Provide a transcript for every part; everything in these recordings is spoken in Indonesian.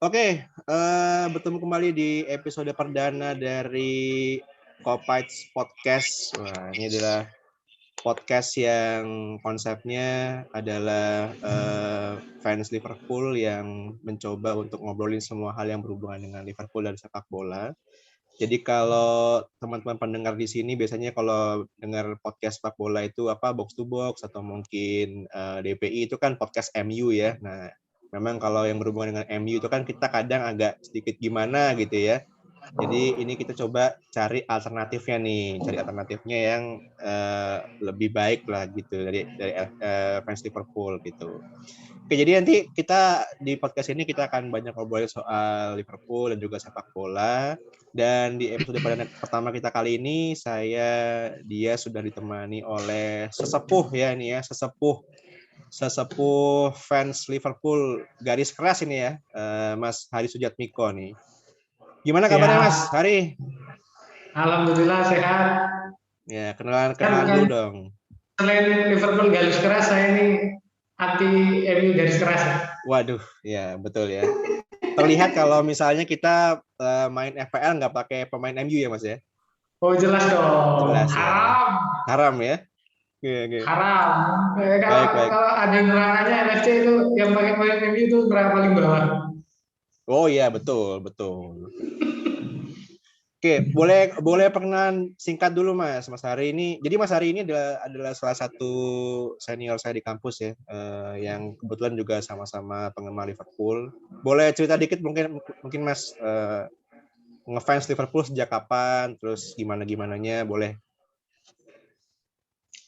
Oke, bertemu kembali di episode perdana dari Kopites Podcast. Wah, ini adalah podcast yang konsepnya adalah fans Liverpool yang mencoba untuk ngobrolin semua hal yang berhubungan dengan Liverpool dan sepak bola. Jadi kalau teman-teman pendengar di sini biasanya kalau dengar podcast sepak bola itu apa box to box atau mungkin DPI itu kan podcast MU ya. Nah, memang kalau yang berhubungan dengan MU itu kan kita kadang agak sedikit gimana gitu ya. Jadi ini kita coba cari alternatifnya nih, cari alternatifnya yang lebih baik lah gitu dari fans Liverpool gitu. Oke, jadi nanti kita di podcast ini kita akan banyak ngobrolin soal Liverpool dan juga sepak bola. Dan di episode pertama kita kali ini dia sudah ditemani oleh sesepuh ya ini ya, sesepuh fans Liverpool garis keras ini ya, Mas Hari Sujatmiko nih. Gimana kabarnya Mas Hari? Alhamdulillah sehat. Ya, kenalan dulu dong. Selain Liverpool garis keras, saya ini anti MU garis keras. Waduh, ya betul ya. Terlihat kalau misalnya kita main FPL nggak pakai pemain MU ya Mas ya? Oh jelas dong. Jelas haram. Ya. Haram ya? Okay. Haram. Baik. Kalau ada nerangannya NFC itu yang pakai pemain MU itu berapa paling bawah? Oh iya betul. Oke, boleh perkenalan singkat dulu Mas Hari ini. Jadi Mas Hari ini adalah salah satu senior saya di kampus ya, yang kebetulan juga sama-sama penggemar Liverpool. Boleh cerita dikit mungkin Mas ngefans Liverpool sejak kapan, terus gimananya, boleh?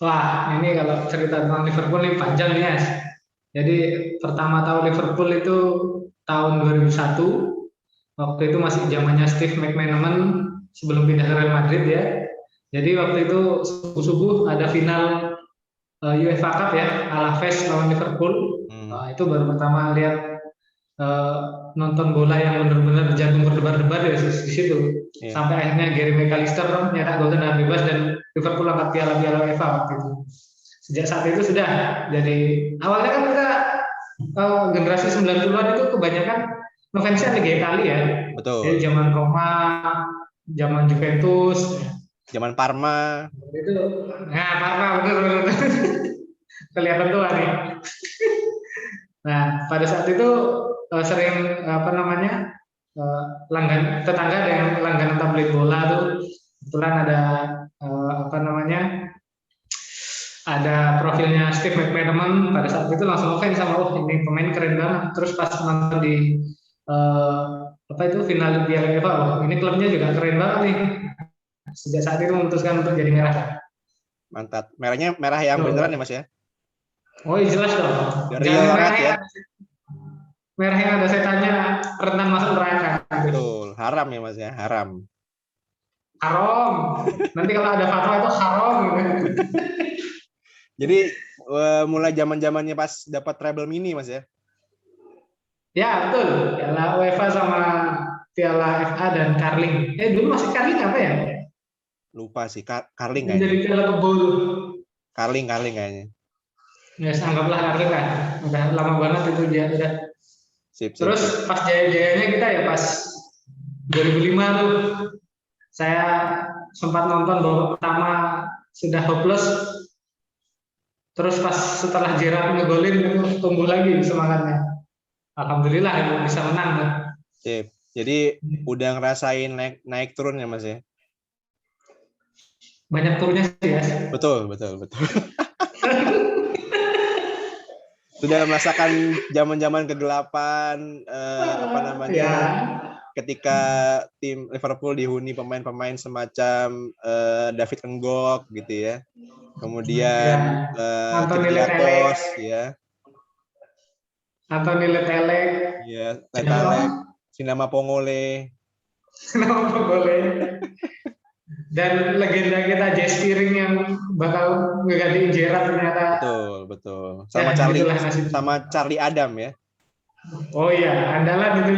Wah, ini kalau cerita tentang Liverpool ini panjang nih, Mas. Jadi pertama tahu Liverpool itu tahun 2001. Waktu itu masih zamannya Steve McManaman sebelum pindah ke Real Madrid ya. Jadi waktu itu subuh-subuh ada final UEFA Cup ya, Alaves lawan Liverpool. Itu baru pertama lihat nonton bola yang benar-benar jantung berdebar-debar di situ. Yeah. Sampai akhirnya Gary McAllister nyetak gol tendangan bebas dan Liverpool angkat piala UEFA waktu itu. Sejak saat itu sudah. Jadi awalnya kan kita generasi 90-an itu kebanyakan fansnya Liga Italia ya. Betul. Jadi zaman Roma, zaman Juventus, zaman Parma. Itu, nah Parma betul. Kelihatan tua nih. Nah pada saat itu sering langgan tetangga ada yang langganan tablet bola tuh. Kebetulan ada ada profilnya Steve McManaman. Pada saat itu langsung fans sama ini pemain keren banget. Terus pas nonton di final Piala UEFA, ini klubnya juga keren banget nih. Sejak saat itu memutuskan untuk jadi merah. Mantap. Merahnya merah yang beneran ya Mas ya? Oh jelas dong. Real red ya. Merah yang ada setannya rentan masuk neraka. Betul. Haram ya Mas ya, haram. Haram. Nanti kalau ada fatwa itu haram gitu. Jadi mulai zaman-zamannya pas dapat treble mini Mas ya? Ya betul. Piala UEFA sama Piala FA dan Carling. Dulu masih Carling apa ya? Lupa sih, Carling kayaknya. Jadi Piala kebul. Carling kayaknya. Ya anggaplah Carling kan. Udah lama banget itu dia udah. Sip. Terus pas jaya-jayanya kita ya pas 2005 tuh saya sempat nonton babak pertama sudah hopeless. Terus pas setelah Gerrard ngegolin itu tumbuh lagi semangatnya. Alhamdulillah bisa menang. Sip. Jadi udah ngerasain naik turun ya Mas ya? Banyak turunnya sih ya. Betul. Sudah merasakan zaman-zaman kegelapan ketika tim Liverpool dihuni pemain-pemain semacam David Enggok gitu ya. Kemudian Kyrgiakos ya. Anthony Letelek. Ya, Letelek. Sinama Pongole. Dan legenda kita Jess Spearing yang bakal ngegantiin Gerrard ternyata. Betul. Sama Charlie Adam ya. Oh iya, andalan itu.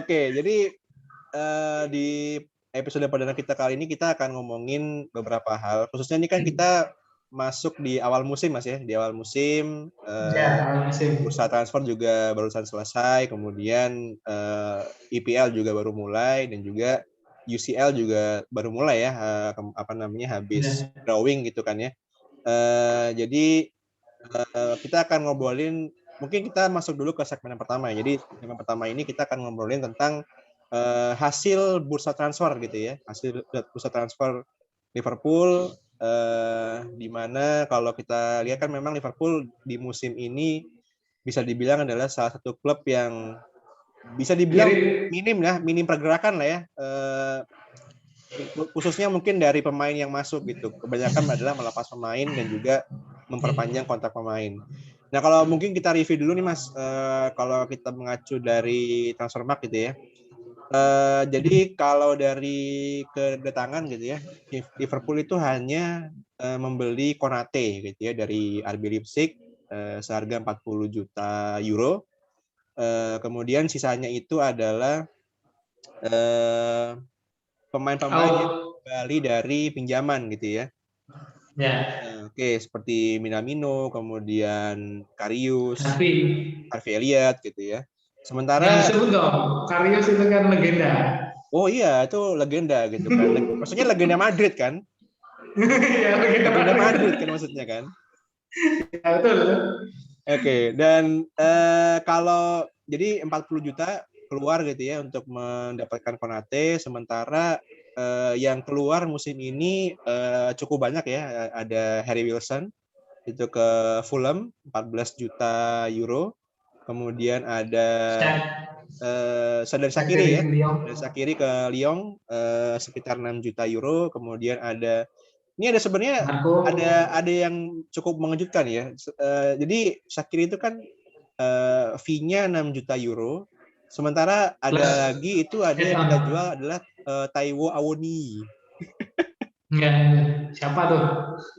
Oke, jadi di episode perdana kita kali ini kita akan ngomongin beberapa hal. Khususnya ini kan kita masuk di awal musim Mas ya, di awal musim. Ya, musim. Bursa transfer juga barusan selesai, kemudian IPL juga baru mulai dan juga UCL juga baru mulai ya, habis Ya. drawing gitu kan ya. Jadi kita akan ngobrolin, mungkin kita masuk dulu ke segmen yang pertama ya. Jadi segmen pertama ini kita akan ngobrolin tentang hasil bursa transfer gitu ya, hasil bursa transfer Liverpool, di mana kalau kita lihat kan memang Liverpool di musim ini bisa dibilang adalah salah satu klub yang bisa dibilang minim pergerakan lah ya, khususnya mungkin dari pemain yang masuk gitu. Kebanyakan adalah melepas pemain dan juga memperpanjang kontrak pemain. Nah kalau mungkin kita review dulu nih Mas, kalau kita mengacu dari Transfermarkt gitu ya. Jadi kalau dari kedatangan gitu ya, Liverpool itu hanya membeli Konate gitu ya dari RB Leipzig seharga 40 juta euro. Kemudian sisanya itu adalah pemain-pemain yang kembali dari pinjaman gitu ya. Ya. Oke, seperti Minamino, kemudian Karius, Harvey Elliott gitu ya. yang Sementara disebut dong, Karius itu kan legenda. oh iya, itu legenda gitu kan. Maksudnya legenda Madrid kan? Ya, Legenda Madrid kan maksudnya kan? ya, betul. Oke, dan kalau jadi 40 juta keluar gitu ya untuk mendapatkan Konate, sementara yang keluar musim ini cukup banyak ya. Ada Harry Wilson itu ke Fulham 14 juta euro. Kemudian ada Sadan Shaqiri ya. Sadan Shaqiri ke Lyon sekitar 6 juta euro. Kemudian ini ada sebenarnya ada yang cukup mengejutkan ya. Jadi Shaqiri itu kan fee-nya 6 juta euro. Sementara ada lagi itu ada yang kita jual adalah Taiwo Awoniyi. Enggak, siapa tuh?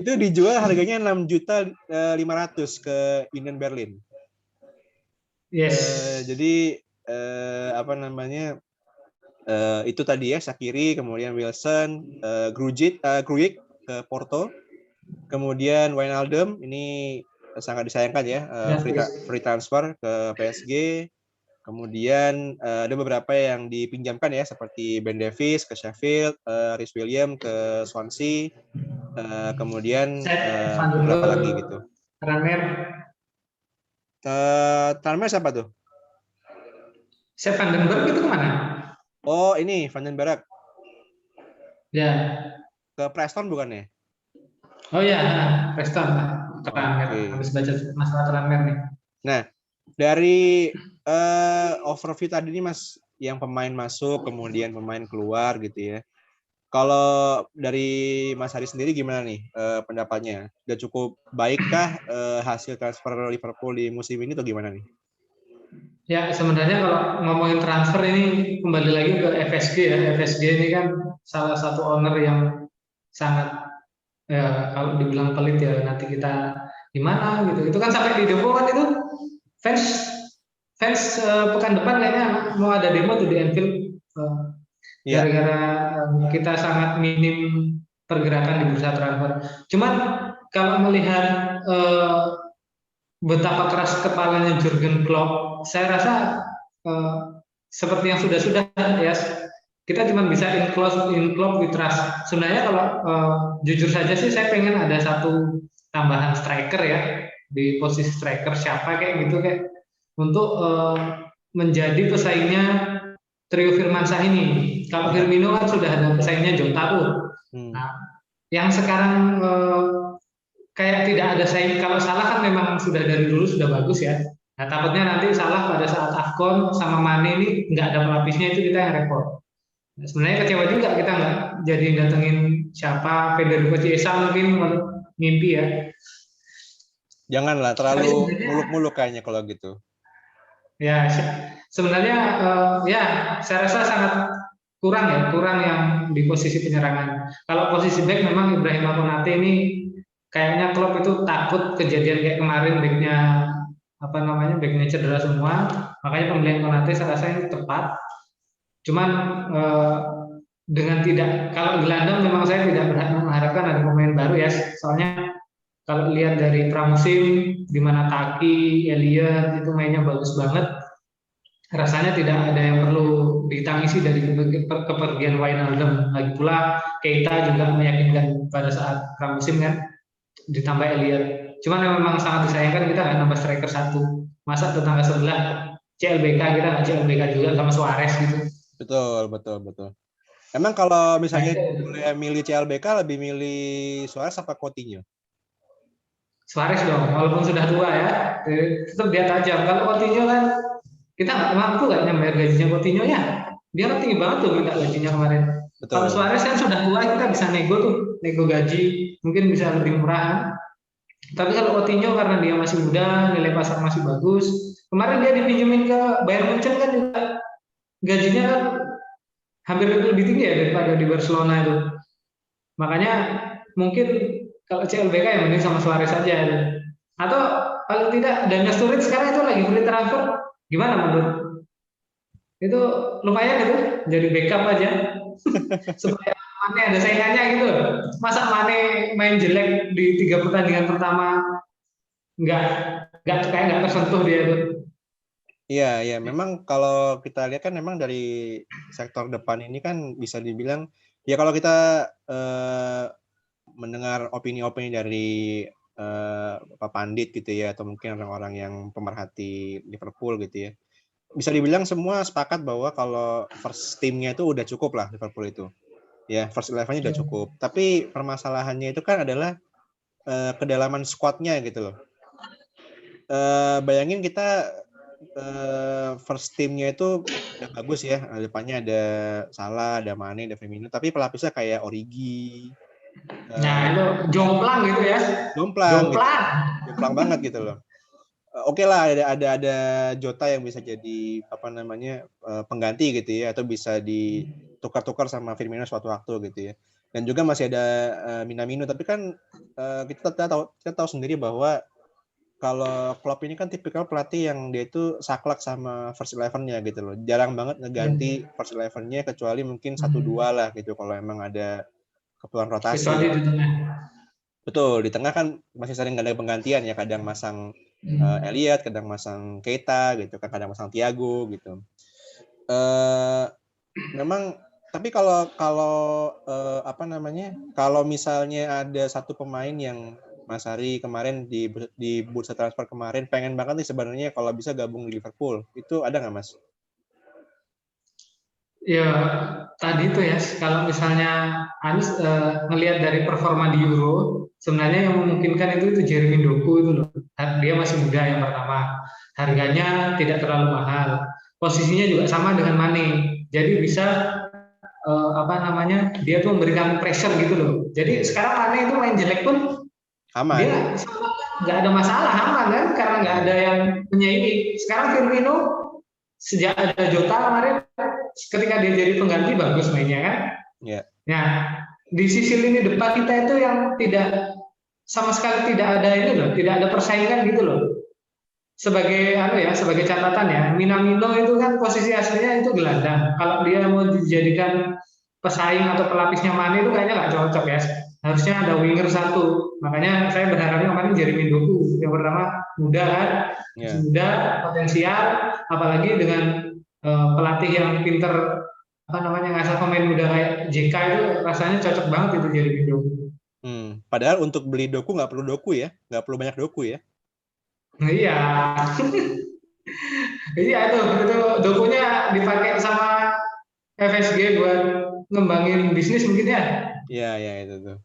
Itu dijual harganya 6 juta 500 ke Union Berlin. Yes. Jadi itu tadi ya Shaqiri, kemudian Wilson, Grujic ke Porto, kemudian Wijnaldum ini sangat disayangkan ya, free transfer ke PSG. Kemudian ada beberapa yang dipinjamkan ya seperti Ben Davies ke Sheffield, Rhys Williams ke Swansea, kemudian beberapa lagi gitu. Tranmere siapa tuh? Sepp van den Berg itu kemana? Oh ini Van den Berg. Ya. Ke Preston bukannya? Oh ya, Preston. Tranmere. Habis baca masalah Tranmere nih. Nah, dari overview tadi nih Mas, yang pemain masuk, kemudian pemain keluar gitu ya. Kalau dari Mas Hari sendiri gimana nih pendapatnya? Udah cukup baikkah hasil transfer Liverpool di musim ini atau gimana nih? Ya, sebenarnya kalau ngomongin transfer ini kembali lagi ke FSG ya. FSG ini kan salah satu owner yang sangat kalau dibilang pelit ya nanti kita gimana gitu. Itu kan sampai di demo kan itu fans pekan depan kayaknya mau ada demo tuh di Anfield gara-gara kita sangat minim pergerakan di bursa transfer. Cuman kalau melihat betapa keras kepalanya Jurgen Klopp, saya rasa seperti yang sudah-sudah ya, kita cuma bisa in Klopp with trust. Sebenarnya kalau jujur saja sih saya pengen ada satu tambahan striker ya di posisi striker siapa kayak gitu kayak untuk menjadi pesaingnya trio Firmansyah ini. Kalau Firmino kan sudah ada pesaingnya Jota tuh. Nah, yang sekarang kayak tidak ada saing. Kalau Salah kan memang sudah dari dulu sudah bagus ya. Nah takutnya nanti Salah pada saat AFCON sama Mane ini nggak ada pelapisnya, itu kita yang repot. Nah, sebenarnya kecewa juga kita nggak jadi datengin siapa Federico Chiesa, mungkin mimpi ya. Janganlah terlalu muluk-muluk kayaknya kalau gitu. Ya sebenarnya ya saya rasa sangat kurang yang di posisi penyerangan. Kalau posisi back memang Ibrahim Konate ini kayaknya Klopp itu takut kejadian kayak kemarin backnya cedera semua, makanya pembelian Konate saya rasa ini tepat. Cuman dengan tidak, kalau gelandang memang saya tidak mengharapkan ada pemain baru ya, soalnya kalau lihat dari pramusim di mana Taki, Elliot itu mainnya bagus banget, rasanya tidak ada yang perlu ditangisi dari kepergian Wijnaldum. Lagi pula Keita juga meyakinkan pada saat pramusim kan, ditambah Elliot. Cuman memang sangat disayangkan kita nggak nambah striker satu. Masa tetangga sebelah CLBK kita nggak CLBK juga sama Suarez gitu. Betul. Emang kalau Nah, misalnya itu boleh milih CLBK, lebih milih Suarez apa Coutinho? Suarez dong, walaupun sudah tua ya, tetap dia tajam. Kalau Coutinho kan kita nggak mampu kan nyampe gajinya Coutinho ya. Dia kan tinggi banget tuh minta gajinya kemarin. Kalau Betul. Suarez kan sudah tua, kita bisa nego tuh, nego gaji, mungkin bisa lebih murah. Tapi kalau Coutinho karena dia masih muda, nilai pasar masih bagus. Kemarin dia dipinjemin ke Bayern Munchen kan juga gajinya kan hampir lebih tinggi ya daripada di Barcelona itu. Makanya mungkin kalau CLBK ya mending sama Suarez saja. Atau kalau tidak, Daniel Sturridge sekarang itu lagi free transfer, gimana menurut? Itu lumayan itu jadi backup aja supaya Mane ada saingannya gitu. Masa Mane main jelek di 3 pertandingan pertama, nggak kayak nggak tersentuh dia tuh. Iya, memang kalau kita lihat kan memang dari sektor depan ini kan bisa dibilang, ya kalau kita mendengar opini-opini dari Pak Pandit gitu ya, atau mungkin orang-orang yang pemerhati Liverpool gitu ya, bisa dibilang semua sepakat bahwa kalau first team-nya itu udah cukup lah Liverpool itu. Ya, first 11-nya udah cukup. Tapi permasalahannya itu kan adalah kedalaman squad-nya gitu loh. Bayangin kita first team-nya itu udah bagus ya. Depannya ada Salah, ada Mane, ada Firmino. Tapi pelapisnya kayak Origi. Nah itu jomplang gitu ya, Jomplang gitu. jomplang. Jomplang banget gitu loh. Oke lah, ada Jota yang bisa jadi pengganti gitu ya, atau bisa ditukar-tukar sama Firmino suatu waktu gitu ya. Dan juga masih ada Minamino, tapi kan kita tahu sendiri bahwa kalau Klopp ini kan tipikal pelatih yang dia itu saklek sama first 11-nya gitu loh. Jarang banget ngeganti first 11-nya kecuali mungkin 1-2 lah gitu kalau emang ada keperluan rotasi. Kecuali di tengah. Betul, di tengah kan masih sering ada penggantian ya, kadang masang Elliot, kadang masang Keita gitu kan, kadang masang Thiago gitu. Memang tapi kalau kalau misalnya ada satu pemain yang Mas Ari kemarin di bursa transfer kemarin pengen banget nih sebenarnya kalau bisa gabung di Liverpool, itu ada nggak Mas? Ya tadi itu ya, kalau misalnya Anis ngelihat dari performa di Euro, sebenarnya yang memungkinkan itu Jeremy Doku itu loh. Dia masih muda yang pertama, harganya tidak terlalu mahal, posisinya juga sama dengan Mane, jadi bisa dia tuh memberikan pressure gitu loh. Jadi sekarang Mane itu main jelek pun Aman. dia nggak ada masalah, aman kan, karena nggak ada yang menyaingi. Sekarang Firmino sejak ada Jota kemarin, ketika dia jadi pengganti bagus mainnya kan. Yeah. Nah, di sisi lini depan kita itu yang tidak sama sekali tidak ada ini loh, tidak ada persaingan gitu loh. Sebagai catatan ya, Minamino itu kan posisi aslinya itu gelandang. Kalau dia mau dijadikan pesaing atau pelapisnya Mane itu kayaknya nggak cocok ya. Harusnya ada winger satu. Makanya saya berharapnya kemarin Jeremy Doku. Yang pertama muda kan, muda, potensial, apalagi dengan pelatih yang pinter ngasah pemain muda kayak JK itu rasanya cocok banget itu Jeremy Doku. Padahal untuk beli Doku nggak perlu Doku ya, nggak perlu banyak Doku ya. Iya. Iya itu Dokunya dipakai sama FSG buat ngembangin bisnis mungkin ya. Iya itu tuh.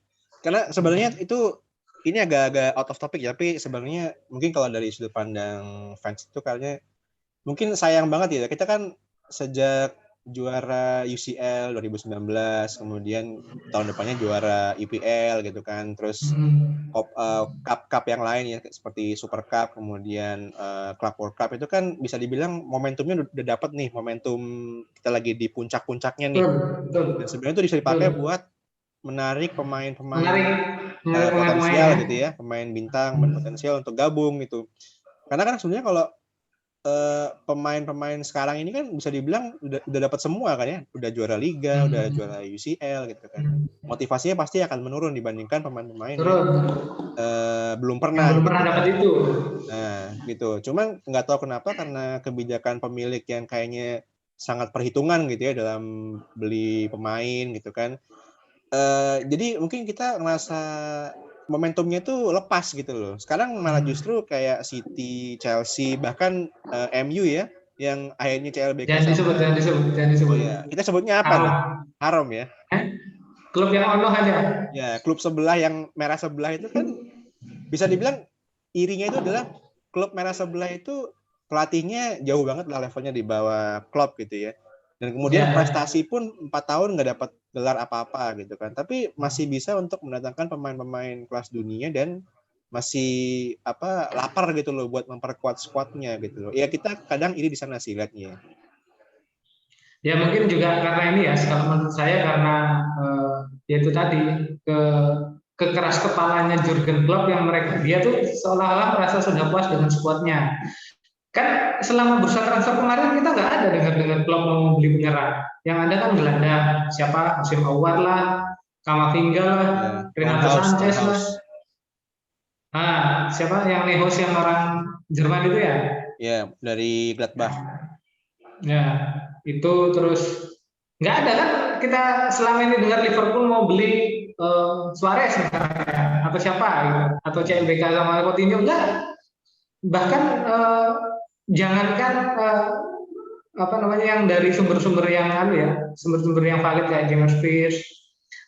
Karena sebenarnya itu ini agak-agak out of topic ya, tapi sebenarnya mungkin kalau dari sudut pandang fans itu kayaknya mungkin sayang banget ya. Kita kan sejak juara UCL 2019, kemudian tahun depannya juara IPL gitu kan, terus cup yang lain ya seperti Super Cup, kemudian Club World Cup itu kan bisa dibilang momentumnya udah dapat nih, momentum kita lagi di puncak-puncaknya nih. Dan sebenarnya itu bisa dipakai buat menarik pemain-pemain potensial gitu ya, pemain bintang berpotensial untuk gabung gitu. Karena kan sebenarnya kalau pemain-pemain sekarang ini kan bisa dibilang udah dapat semua kan ya, udah juara liga, udah juara UCL gitu kan. Motivasinya pasti akan menurun dibandingkan pemain-pemain yang belum pernah. Yang belum pernah dapat itu. Nah, gitu. Cuman nggak tahu kenapa karena kebijakan pemilik yang kayaknya sangat perhitungan gitu ya dalam beli pemain gitu kan. Jadi mungkin kita ngerasa momentumnya tuh lepas gitu loh. Sekarang malah justru kayak City, Chelsea, bahkan MU ya, yang akhirnya CLBK Jangan disebut. Oh ya, kita sebutnya apa nih? Haram ya. Klub yang ono aja. Ya, klub sebelah yang merah sebelah itu kan bisa dibilang irinya itu adalah klub merah sebelah itu pelatihnya jauh banget lah levelnya di bawah Klopp gitu ya. Dan kemudian prestasi pun 4 tahun nggak dapat gelar apa-apa gitu kan. Tapi masih bisa untuk mendatangkan pemain-pemain kelas dunia dan masih lapar gitu loh buat memperkuat squadnya gitu loh. Ya kita kadang ini di sana sih lihatnya. Ya mungkin juga karena ini ya, kalau menurut saya karena yaitu tadi kekeras kepalanya Jurgen Klopp yang dia tuh seolah-olah merasa sudah puas dengan skuadnya. Kan selama bursa transfer kemarin kita nggak ada dengar Klopp mau beli penyerang. Yang ada kan gelandang, siapa Musim Awar lah, Kamavinga lah, Renato Sanchez lah. Siapa yang Nehos yang orang Jerman itu ya? Ya, dari Gladbach. Ya, itu terus nggak ada kan kita selama ini dengar Liverpool mau beli Suarez misalnya, atau siapa gitu, atau CLBK sama Coutinho enggak. Bahkan jangankan yang dari sumber-sumber yang sumber-sumber yang valid kayak James Pearce,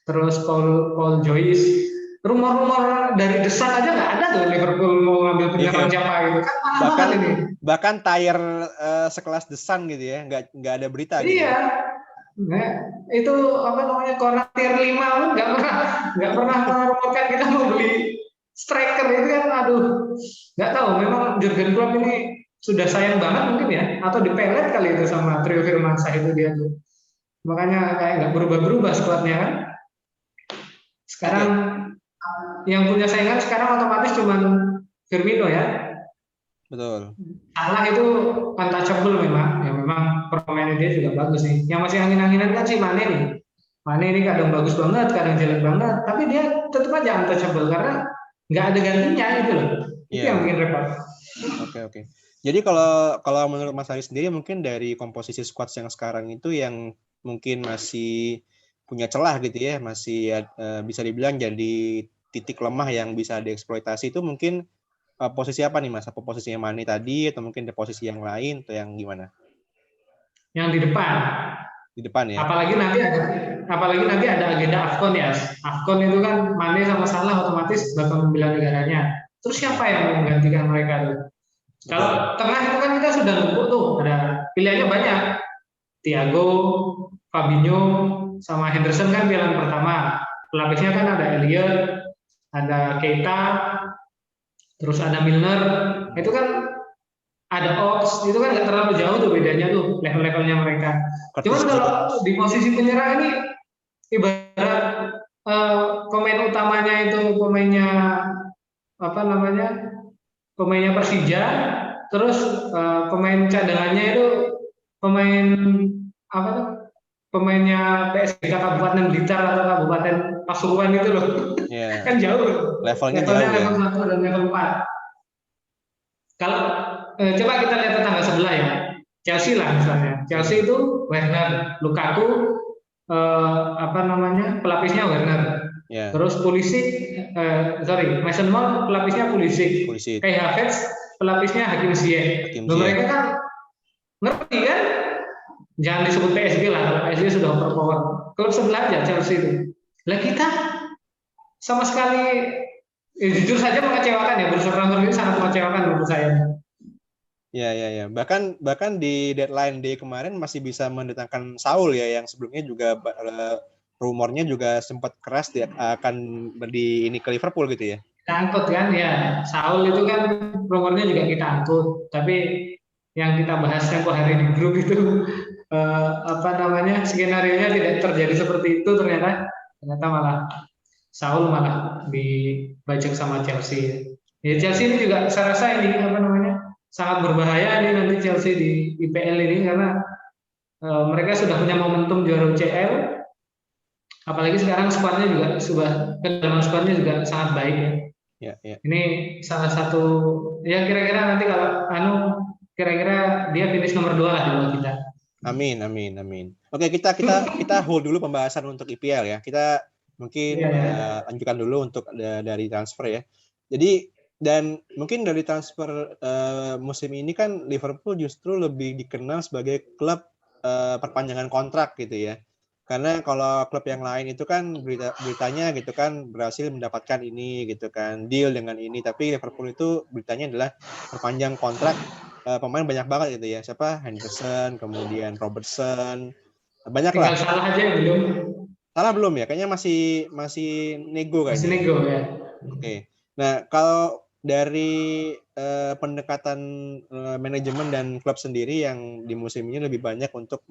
terus Paul Joyce, rumor-rumor dari desan aja nggak ada tuh Liverpool mau ngambil penyerang siapa gitu kan, bahkan ini. Bahkan tire sekelas desan gitu ya, nggak ada berita gitu. Iya. Nah, itu corner tier 5 pun nggak pernah merumorkan kita mau beli striker itu kan, nggak tahu memang Jurgen Klopp ini sudah sayang banget mungkin ya, atau dipelet kali itu sama trio Firmansyah itu dia tuh, makanya kayak nggak berubah-berubah skuadnya kan. Sekarang yang punya saingan sekarang otomatis cuma Firmino ya. Betul. Salah itu untouchable memang, ya memang permainnya dia juga bagus nih. Yang masih angin-anginan kan si Mane nih. Mane ini kadang bagus banget, kadang jelek banget, tapi dia tetap aja untouchable karena nggak ada gantinya gitu loh. Itu yang bikin repot. Oke. Jadi kalau menurut Mas Ari sendiri mungkin dari komposisi squad yang sekarang itu yang mungkin masih punya celah gitu ya, masih bisa dibilang jadi titik lemah yang bisa dieksploitasi itu mungkin posisi apa nih Mas? Apa posisinya Mane tadi atau mungkin di posisi yang lain atau yang gimana? Yang di depan. Di depan ya. Apalagi nanti ada agenda AFCON ya. AFCON itu kan Mane sama Salah otomatis bakal membela negaranya. Terus siapa yang menggantikan mereka tuh? Kalau tengah itu kan kita sudah nunggu tuh, ada pilihannya banyak. Thiago, Fabinho, sama Henderson kan pilihan pertama. Pelapisnya kan ada Elliot, ada Keita, terus ada Milner. Itu kan ada Ox, itu kan nggak terlalu jauh tuh bedanya tuh level-levelnya mereka. Cuman kalau di posisi penyerang ini ibarat pemain utamanya itu pemainnya Persija, terus pemain cadangannya itu pemainnya PSBK Kabupaten Blitar atau Kabupaten Pasuruan itu loh. Yeah. Kan jauh. Levelnya jauh level 1 dan level 4. Kalau coba kita lihat tetangga sebelah ya, Chelsea lah misalnya. Chelsea itu Werner, Lukaku, pelapisnya Werner. Yeah. Terus Mason Mount pelapisnya Pulisic. Kai Havertz pelapisnya Hakim Ziyech. Mereka kan ngerti kan? Jangan disebut PSG lah, kalau PSG sudah overpower. Klub sebelah aja Chelsea itu. Lah kita sama sekali jujur saja mengecewakan ya, bursa transfer ini sangat mengecewakan menurut saya. Ya. Bahkan di deadline day kemarin masih bisa mendatangkan Saul ya, yang sebelumnya juga rumornya juga sempat keras dia akan ini ke Liverpool gitu ya. Kita angkut kan ya, Saul itu kan rumornya juga kita angkut, tapi yang kita bahas tempo hari di grup itu skenario-nya tidak terjadi seperti itu, ternyata malah Saul malah dibajak sama Chelsea. Ya Chelsea ini juga saya rasa ini sangat berbahaya ini nanti Chelsea di IPL ini karena mereka sudah punya momentum juara UCL, apalagi sekarang skuadnya juga kedalaman skuadnya juga sangat baik ya. Ya. Ini salah satu ya kira-kira nanti kalau kira-kira dia finish nomor 2 lah di bawah kita. Amin. Oke, kita hold dulu pembahasan untuk IPL ya. Kita mungkin lanjutkan dulu untuk dari transfer ya. Jadi dan mungkin dari transfer musim ini kan Liverpool justru lebih dikenal sebagai klub perpanjangan kontrak gitu ya. Karena kalau klub yang lain itu kan beritanya gitu kan berhasil mendapatkan ini gitu kan, deal dengan ini, tapi Liverpool itu beritanya adalah perpanjang kontrak pemain banyak banget gitu ya. Siapa? Henderson, kemudian Robertson, banyak lah. Tinggal salah aja yang belum. Salah belum ya? Kayaknya masih nego kayaknya. Masih nego ya. Oke. Nah, kalau dari pendekatan manajemen dan klub sendiri yang di musim ini lebih banyak untuk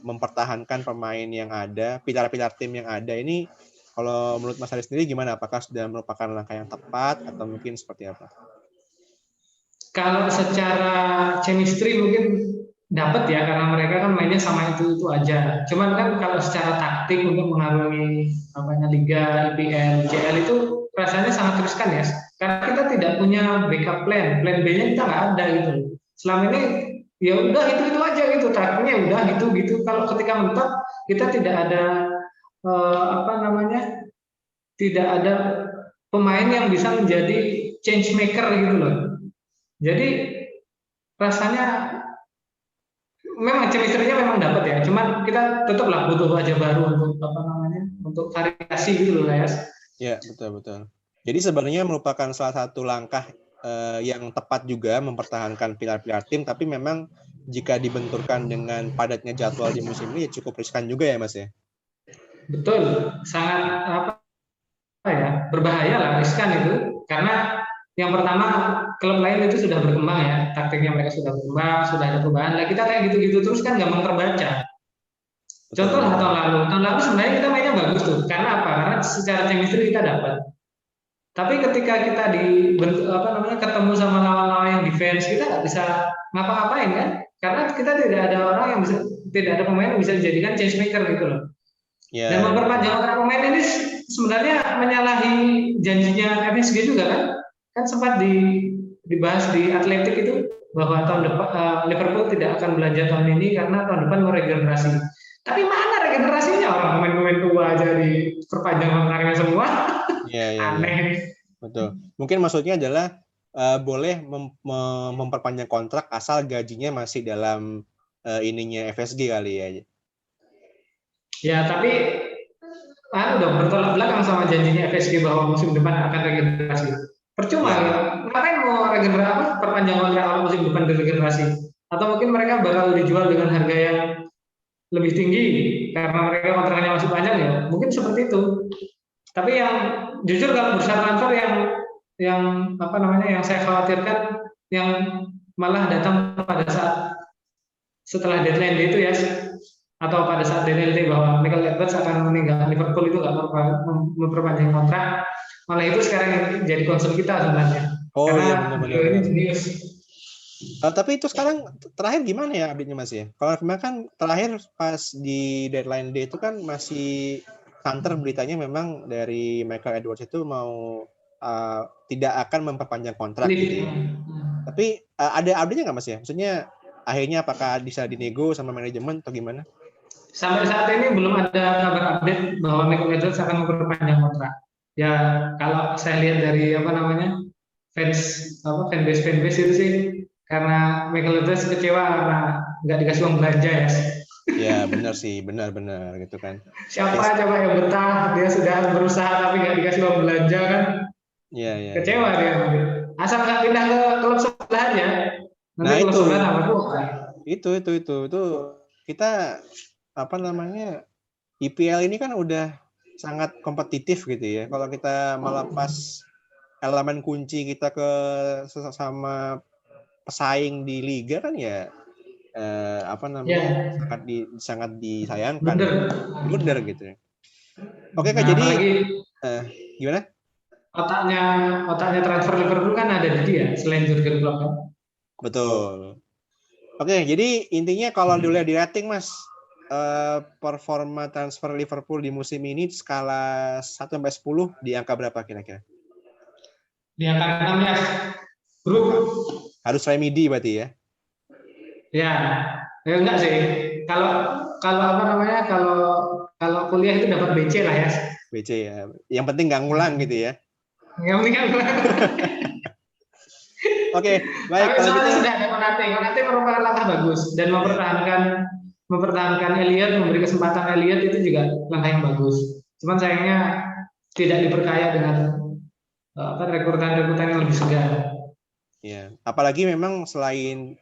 mempertahankan pemain yang ada, pilar-pilar tim yang ada ini, kalau menurut Mas Ari sendiri gimana? Apakah sudah merupakan langkah yang tepat atau mungkin seperti apa? Kalau secara chemistry mungkin dapat ya karena mereka kan mainnya sama itu aja. Cuman kan kalau secara taktik untuk mengarungi liga, IPL, JL itu rasanya sangat riskan ya. Karena kita tidak punya backup plan B-nya kita nggak ada gitu. Selama ini ya udah itu aja gitu, taktiknya udah gitu. Kalau ketika mentok kita tidak ada tidak ada pemain yang bisa menjadi change maker gitu loh. Jadi rasanya memang chemistry-nya memang dapat ya, cuman kita tetaplah butuh wajah baru untuk variasi gitu loh ya. Ya, betul. Jadi sebenarnya merupakan salah satu langkah yang tepat juga mempertahankan pilar-pilar tim, tapi memang jika dibenturkan dengan padatnya jadwal di musim ini ya cukup riskan juga ya Mas ya. Betul, sangat berbahaya lah, riskan itu, karena yang pertama klub lain itu sudah berkembang ya, taktiknya mereka sudah berkembang, sudah ada perubahan. Nah kita kayak gitu-gitu terus kan gampang terbaca. Contoh lah tahun lalu sebenarnya kita mainnya bagus tuh, karena apa? Karena secara chemistry kita dapat. Tapi ketika kita ketemu sama lawan-lawan yang defense, kita nggak bisa ngapa-ngapain kan? Karena kita tidak ada pemain yang bisa dijadikan change maker gitu loh. Ya. Dan memperpanjang kontrak pemain ini sebenarnya menyalahi janjinya FSG juga kan? Kan sempat dibahas di Atletik itu bahwa tahun depan Liverpool tidak akan belanja tahun ini karena tahun depan mau regenerasi. Tapi mana regenerasinya, orang pemain-pemain tua aja diperpanjang kontraknya semua. Iya. Aneh. Betul. Mungkin maksudnya adalah boleh memperpanjang kontrak asal gajinya masih dalam ininya FSG kali ya. Ya, tapi bertolak belakang sama janjinya FSG bahwa musim depan akan regenerasi. Percuma ya. Ngapain mau regenerasi, perpanjang kontrak kalau musim depan diregenerasi? Atau mungkin mereka bakal dijual dengan harga yang lebih tinggi karena mereka kontraknya masih panjang ya. Mungkin seperti itu. Tapi yang jujur kalau bursa transfer yang saya khawatirkan yang malah datang pada saat setelah deadline day itu ya, atau pada saat deadline day bahwa Michael Edwards akan meninggalkan Liverpool itu nggak memperpanjang kontrak, malah itu sekarang yang jadi concern kita sebenarnya. Karena iya benar. Ini jenius. Tapi itu sekarang terakhir gimana ya update-nya Mas ya? Kalau kemarin kan terakhir pas di deadline day itu kan masih santer beritanya memang dari Michael Edwards itu mau tidak akan memperpanjang kontrak gitu ya. Tapi ada update-nya nggak Mas ya? Maksudnya akhirnya apakah bisa dinego sama manajemen atau gimana? Sampai saat ini belum ada kabar update bahwa Michael Edwards akan memperpanjang kontrak. Ya kalau saya lihat dari fanbase itu sih karena Michael Edwards kecewa karena nggak dikasih uang belanja ya. Ya benar sih, benar gitu kan. Siapa coba yang betah, dia sudah berusaha tapi nggak dikasih uang belanja kan? Iya. Kecewa dia. Asal nggak pindah ke klub sebelahnya. Nah itu kita IPL ini kan udah sangat kompetitif gitu ya. Kalau kita melepas elemen kunci kita ke sesama pesaing di liga kan ya sangat disayangkan, blunder gitu ya. Oke Kak, jadi gimana? Otaknya transfer Liverpool kan ada di dia selain Jurgen Klopp kan. Betul. Oke, jadi intinya kalau dilihat di rating Mas, performa transfer Liverpool di musim ini skala 1 sampai 10 di angka berapa kira-kira? Di angka 6 ya, grup. Harus remedi berarti ya? Ya, enggak sih. Kalau kalau apa namanya, kalau kuliah itu dapat BC lah ya. BC ya. Yang penting nggak ngulang gitu ya. Yang penting kan. Oke, baik Tapi kalau gitu. soalnya sudah ada Konate merupakan langkah bagus dan mempertahankan Elliot, memberi kesempatan Elliot itu juga langkah yang bagus. Cuman sayangnya tidak diperkaya dengan rekrutan yang lebih segar. Ya, apalagi memang selain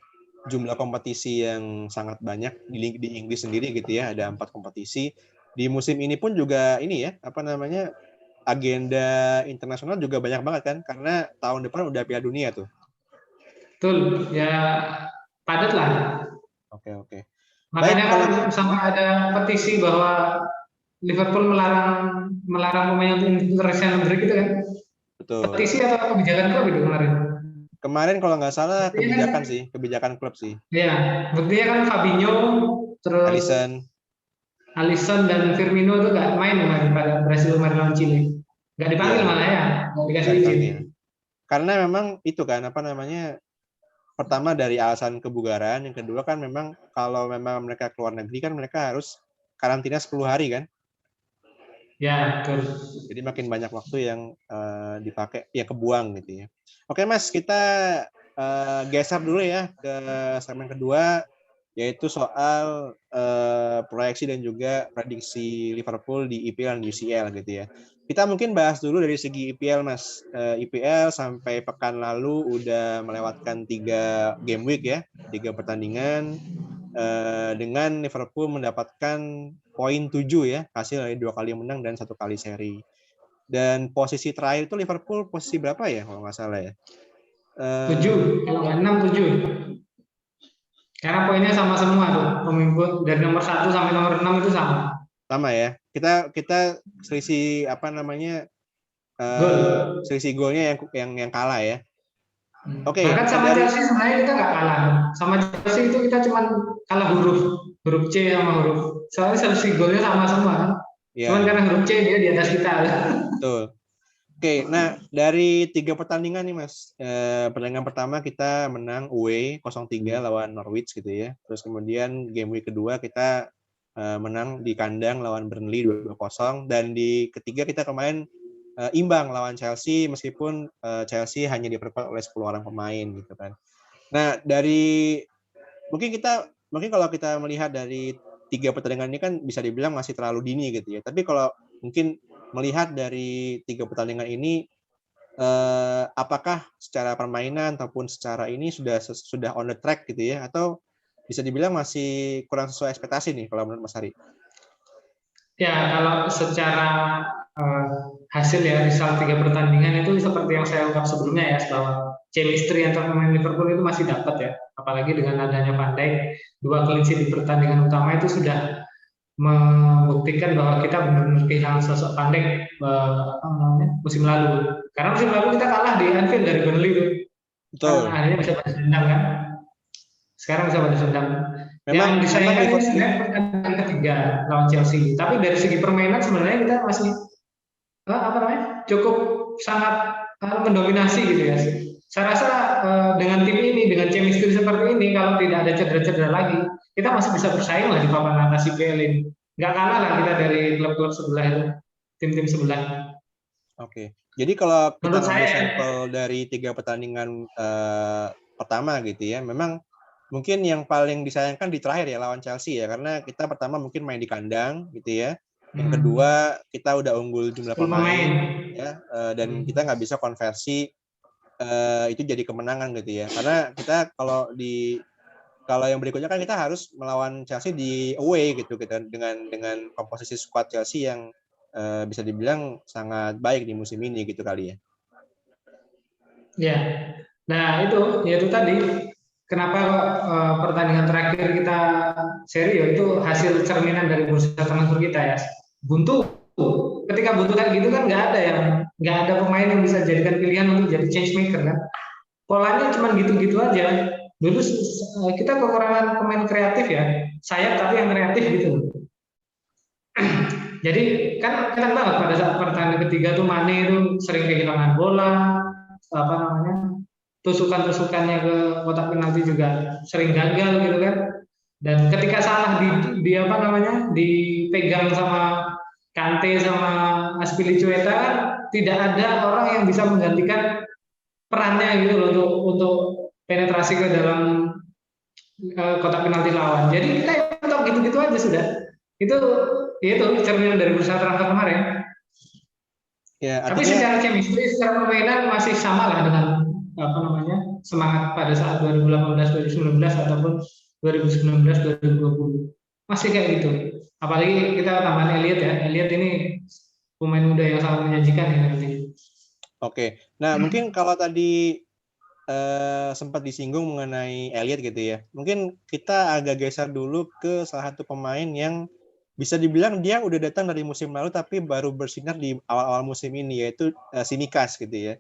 jumlah kompetisi yang sangat banyak di Inggris sendiri gitu ya, ada 4 kompetisi. Di musim ini pun juga ini ya, apa namanya, agenda internasional juga banyak banget kan, karena tahun depan udah Piala Dunia tuh. Betul, ya padat lah. Oke. Makanya Baik, kan kalau sampai ada petisi bahwa Liverpool melarang pemain untuk international break itu kan. betul. Petisi atau kebijakan klub itu kemarin? Kemarin kalau nggak salah Buktinya kan, kebijakan klub sih. ya, buktinya kan Fabinho, terus Alisson. Alisson dan Firmino itu nggak main kemarin pada Brasil kemarin lawan Chile. Nggak dipanggil Ya, malah ya, nggak dikasih nggak izin. dipanggil. Karena memang itu kan apa namanya, pertama dari alasan kebugaran, yang kedua kan memang kalau memang mereka keluar negeri kan mereka harus karantina 10 hari kan. Ya, betul. Jadi makin banyak waktu yang dipakai ya kebuang gitu ya. Oke Mas, kita geser dulu ya ke segmen kedua, yaitu soal proyeksi dan juga prediksi Liverpool di IPL dan UCL gitu ya. Kita mungkin bahas dulu dari segi IPL Mas. IPL sampai pekan lalu udah melewatkan 3 game week ya, 3 pertandingan dengan Liverpool mendapatkan poin 7 ya, hasil dari 2 kali menang dan 1 kali seri. Dan posisi terakhir itu Liverpool posisi berapa ya kalau nggak salah ya? 7, kalau nggak 6, 7. Karena poinnya sama semua tuh, pemimpin dari nomor 1 sampai nomor 6 itu sama. Sama ya. Kita selisih apa namanya? Gol. Selisih golnya yang kalah ya. Oke, Bahkan sama dari Chelsea sebenarnya kita nggak kalah. Sama Chelsea itu kita cuma kalah huruf C sama huruf. Soalnya selisih golnya sama semua kan. Cuman ya, karena huruf C dia di atas kita. betul. Oke, nah dari 3 pertandingan nih Mas. Pertandingan pertama kita menang away 0-3 lawan Norwich gitu ya. Terus kemudian game week kedua kita menang di kandang lawan Burnley 2-0, dan di ketiga kita kemarin imbang lawan Chelsea meskipun Chelsea hanya diperkuat oleh 10 orang pemain gitu kan. Nah, mungkin kalau kita melihat dari 3 pertandingan ini kan bisa dibilang masih terlalu dini gitu ya. Tapi kalau mungkin melihat dari 3 pertandingan ini, apakah secara permainan ataupun secara ini sudah on the track gitu ya, atau bisa dibilang masih kurang sesuai ekspektasi nih kalau menurut Mas Hari? Ya, kalau secara hasil ya, result 3 pertandingan itu seperti yang saya ungkap sebelumnya ya, bahwa chemistry antar pemain Liverpool itu masih dapat ya. Apalagi dengan adanya Van Dijk, 2 clean sheet di pertandingan utama itu sudah membuktikan bahwa kita benar-benar kehilangan sosok Van Dijk musim lalu. Karena musim lalu kita kalah di Anfield dari Burnley itu. Betul. Akhirnya bisa balas dendam kan. Sekarang bisa balas dendam. Yang disayangkan ini sebenarnya pertandingan ketiga lawan Chelsea. Tapi dari segi permainan sebenarnya kita masih cukup sangat mendominasi gitu ya. Saya rasa dengan tim ini, dengan chemistry seperti ini, kalau tidak ada cedera-cedera lagi, kita masih bisa bersaing lah di papan atas IPL ini. Nggak kalah lah kita dari klub-klub sebelah itu, tim-tim sebelah. Oke. Jadi kalau kita Menurut ngambil saya, sampel dari 3 pertandingan pertama gitu ya, memang mungkin yang paling disayangkan di terakhir ya lawan Chelsea ya, karena kita pertama mungkin main di kandang gitu ya. Yang kedua kita udah unggul jumlah pemain ya, dan kita nggak bisa konversi itu jadi kemenangan gitu ya. Karena kita kalau yang berikutnya kan kita harus melawan Chelsea di away gitu kita dengan komposisi squad Chelsea yang bisa dibilang sangat baik di musim ini gitu kali ya. ya. Nah itu tadi kenapa pertandingan terakhir kita seri ya itu hasil cerminan dari bursa transfer kita ya. Buntu. Ketika buntu kan gitu kan nggak ada pemain yang bisa jadikan pilihan untuk jadi change maker kan. Polanya cuma gitu-gitu aja. Dulu kita kekurangan pemain kreatif ya, sayap tapi yang kreatif gitu. Jadi kan kelihatan banget pada saat pertandingan ketiga tuh Mane itu sering kehilangan bola, apa namanya, tusukan-tusukannya ke kotak penalti juga sering gagal gitu kan. Dan ketika salah di apa namanya dipegang sama Kante sama Azpilicueta kan tidak ada orang yang bisa menggantikan perannya gitu loh untuk penetrasi ke dalam kotak penalti lawan. Jadi kita untuk gitu-gitu aja sudah. Itu itu cerminan dari bursa transfer kemarin. Ya, Tapi artinya secara chemistry, secara permainan masih sama lah dengan apa namanya semangat pada saat 2018, 2019 ataupun 2019, 2020 masih kayak gitu. Apalagi kita tambahan Elliot ya, Elliot ini pemain muda yang sangat menjanjikan ini nanti. oke. Nah, mungkin kalau tadi sempat disinggung mengenai Elliot gitu ya. Mungkin kita agak geser dulu ke salah satu pemain yang bisa dibilang dia udah datang dari musim lalu tapi baru bersinar di awal-awal musim ini, yaitu Tsimikas gitu ya.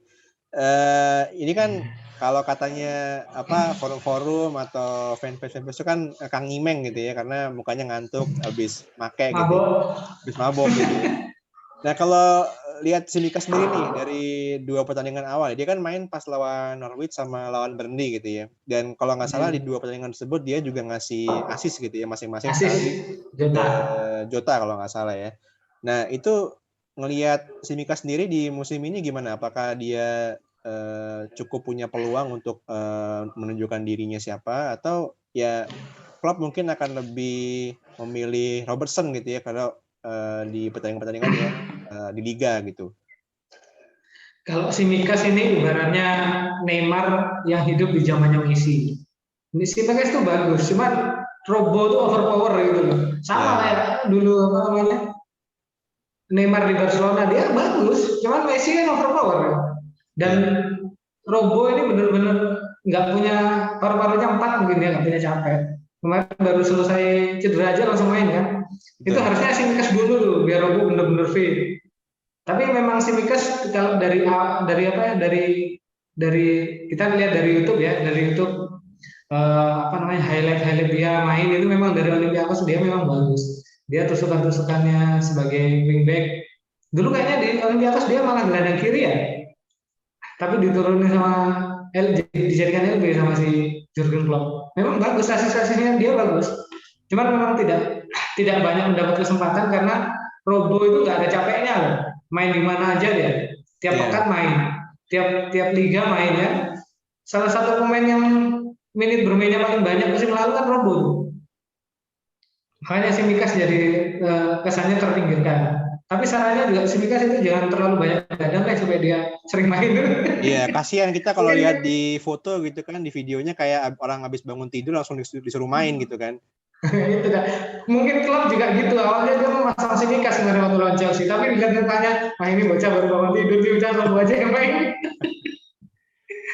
Ini kan kalau katanya apa forum-forum atau fanpage itu kan Kang Imeng gitu ya, karena mukanya ngantuk habis make gitu ya, Mabok. habis mabok gitu ya. Nah, kalau lihat Tsimikas sendiri nih dari 2 pertandingan awal, dia kan main pas lawan Norwich sama lawan Burnley gitu ya. Dan kalau nggak salah di 2 pertandingan tersebut dia juga ngasih assist gitu ya, masing-masing Asis sekali ke Jota. Jota kalau nggak salah ya. Nah, itu ngelihat Tsimikas sendiri di musim ini gimana? Apakah dia cukup punya peluang untuk menunjukkan dirinya siapa, atau ya Klopp mungkin akan lebih memilih Robertson gitu ya, karena di pertandingan-pertandingan yang di liga gitu. Kalau si Mikas ini ibaratnya Neymar yang hidup di zamannya Messi. Ini si Mikas itu bagus, cuman Robo itu overpower gitu loh. Sama Ya, kayak dulu apa namanya Neymar di Barcelona, dia bagus, cuman Messi kan overpower. Dan ya, Robo ini benar-benar nggak punya paru-parunya 4 mungkin dia nggak punya capek. Kemarin baru selesai cedera aja langsung main kan. Itu betul. harusnya si Mikas dulu tuh biar Robo benar-benar fit. Tapi memang si Mikas kalau dari apa ya dari kita lihat dari YouTube ya, dari YouTube apa namanya highlight dia main itu memang dari Olympiakos dia memang bagus. Dia tusukan-tusukannya sebagai wingback. Dulu kayaknya di Olympiakos dia malah gelandang kiri ya, tapi diturunin sama dijadikan LB sama si Jurgen Klopp. Memang bagus asisten dia bagus. Cuman memang tidak banyak mendapat kesempatan karena Robo itu nggak ada capeknya loh. Main di mana aja dia. Tiap Ya, pekan main, tiap liga main ya. Salah satu pemain yang menit bermainnya paling banyak musim lalu kan Robo. Makanya si Mikas jadi kesannya terpinggirkan. Tapi sarannya juga si Mikas itu jangan terlalu banyak gadang lah supaya dia sering main. iya, kasihan kita kalau Mungkin lihat di foto gitu kan, di videonya kayak orang habis bangun tidur langsung disuruh main gitu kan. itu dah. Mungkin klub juga gitu. Awalnya dia mau masang si Mikas sebenarnya waktu lawan Chelsea, tapi dilihat mukanya, ah ini bocah baru bangun tidur sih, udah Robo aja yang main.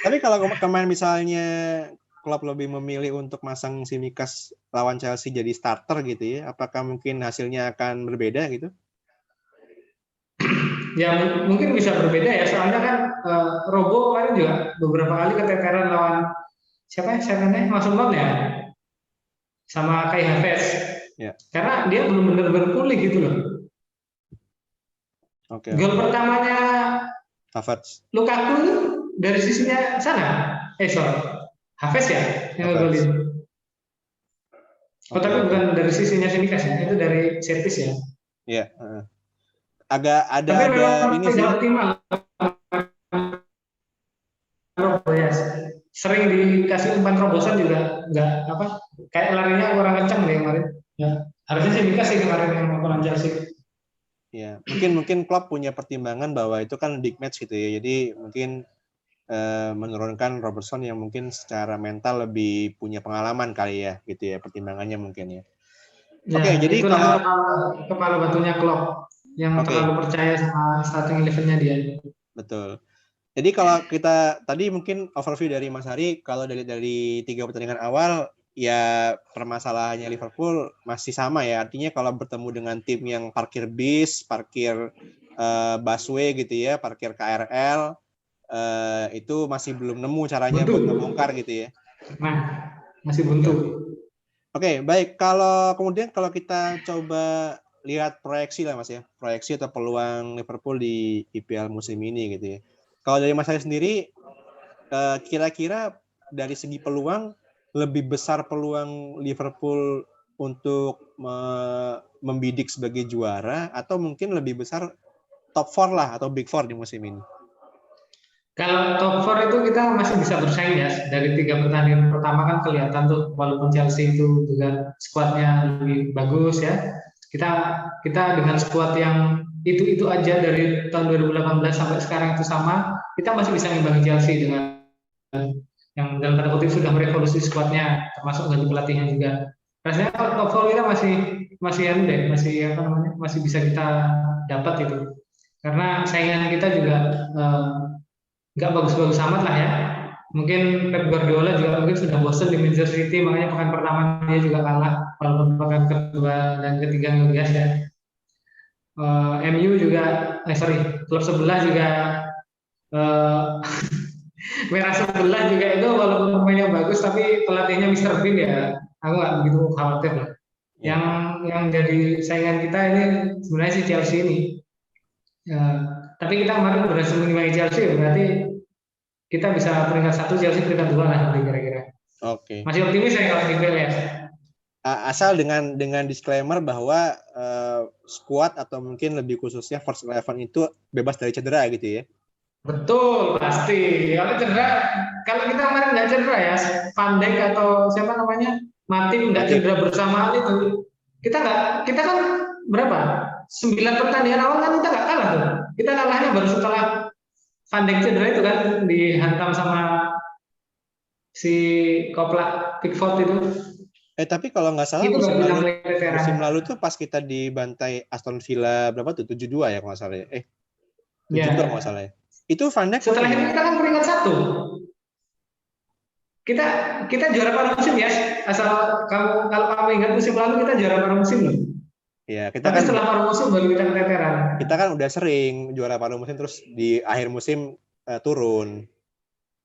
Tapi kalau kemarin misalnya klub lebih memilih untuk masang Tsimikas lawan Chelsea jadi starter gitu ya, apakah mungkin hasilnya akan berbeda gitu? Ya mungkin bisa berbeda ya, soalnya kan Robo kemarin juga beberapa kali keteteran lawan siapa ya, siapa Mason Mount ya, sama Kai Havertz. Ya, Karena dia belum benar-benar pulih gitu loh. oke, Gol oke. pertamanya Havertz, Lukaku dari sisinya sana. Sorry. Havertz ya yang Havertz. ngegolin. Oh, Oke, tapi oke. bukan dari sisinya Simikas ya, itu dari servis ya. Ya, agak Tapi ada memang ini tidak sih. optimal Robo ya. Sering dikasih umpan terobosan juga nggak apa, kayak larinya kurang kencang deh kemarin. Ya, harusnya Simikas sih kemarin yang melakukan Chelsea. Ya, mungkin Klopp punya pertimbangan bahwa itu kan big match gitu ya. Jadi mungkin menurunkan Robertson yang mungkin secara mental lebih punya pengalaman kali ya, gitu ya pertimbangannya mungkin ya. Ya, Oke, jadi itulah kalau kepala batunya Klopp yang oke, terlalu percaya sama starting eleven-nya dia. betul. Jadi kalau kita tadi mungkin overview dari Mas Hari, kalau dari 3 pertandingan awal ya permasalahannya Liverpool masih sama ya. Artinya kalau bertemu dengan tim yang parkir bis, parkir busway gitu ya, parkir KRL, itu masih belum nemu caranya Buntu. buat ngebongkar gitu ya. Nah, masih buntu. Oke, baik. Kemudian kalau kita coba lihat proyeksi lah Mas ya, proyeksi atau peluang Liverpool di IPL musim ini gitu ya. Kalau dari Mas saya sendiri, kira-kira dari segi peluang, lebih besar peluang Liverpool untuk membidik sebagai juara, atau mungkin lebih besar top 4 lah atau big 4 di musim ini? Kalau top 4 itu kita masih bisa bersaing ya. Dari 3 pertandingan pertama kan kelihatan tuh, walaupun Chelsea itu juga skuadnya lebih bagus ya. Kita kita dengan skuad yang itu aja dari tahun 2018 sampai sekarang itu sama, kita masih bisa ngimbangi Chelsea dengan yang dalam tanda kutip sudah merevolusi skuadnya, termasuk ganti pelatihnya juga. Rasanya kalau top 4 kita masih bisa kita dapat itu. Karena saingan kita juga nggak bagus-bagus amat lah ya. Mungkin Pep Guardiola juga mungkin sudah bosan di Manchester City, makanya pekan pertama dia juga kalah, walaupun pekan kedua dan ketiga ngegas ya. MU juga, klub sebelah juga merah sebelah juga itu walaupun pemainnya bagus tapi pelatihnya Mr. Bean ya, aku nggak begitu khawatir lah. Yang jadi saingan kita ini sebenarnya si Chelsea ini. Tapi kita kemarin berhasil mengimbangi Chelsea, berarti kita bisa peringkat 1, Chelsea peringkat 2 lah nanti kira-kira. Oke. Masih optimis saya kalau di PLS. Asal dengan disclaimer bahwa squad atau mungkin lebih khususnya first 11 itu bebas dari cedera gitu ya. Betul, pasti. Kalau kita kemarin nggak cedera ya, Van Dijk atau siapa namanya, Matip nggak cedera bersamaan itu, kita kan berapa? 9 pertandingan awal kan kita nggak kalah tuh. Kita kalahnya baru setelah Van Dijk cedera itu kan, dihantam sama si Koplak Pickford itu. Tapi kalau nggak salah musim lalu tuh pas kita dibantai Aston Villa berapa tuh, 7-2 ya kalau nggak salah ya. 7-2 kalau nggak salah ya. Itu Van Dijk setelah itu kita kan peringkat 1. Kita juara paruh musim ya. Asal kalau kamu ingat musim lalu kita juara paruh musim loh. Ya, tapi kan setelah paruh musim baru kita keteteran. Kita kan udah sering juara paruh musim terus di akhir musim turun.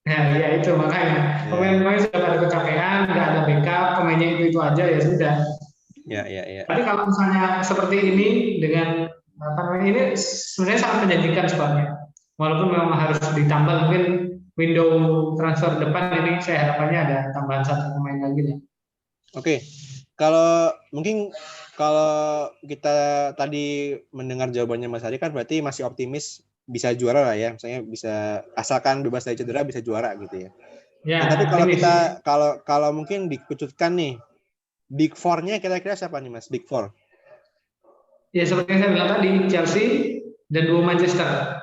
Ya itu makanya pemain-pemain sudah pada kecapean, nggak ada backup, pemainnya itu aja ya sudah. Ya. Tapi kalau misalnya seperti ini dengan ini sebenarnya sangat menjanjikan skuadnya. Walaupun memang harus ditambah mungkin window transfer depan ini saya harapannya ada tambahan 1 pemain lagi ya. Oke. Kalau kita tadi mendengar jawabannya Mas Ari kan berarti masih optimis bisa juara lah ya, misalnya bisa asalkan bebas dari cedera bisa juara gitu ya. Nah, tapi kalau mungkin dikucutkan nih, Big Four-nya kira-kira siapa nih Mas? Big Four? Ya seperti yang saya bilang tadi, Chelsea dan 2 Manchester.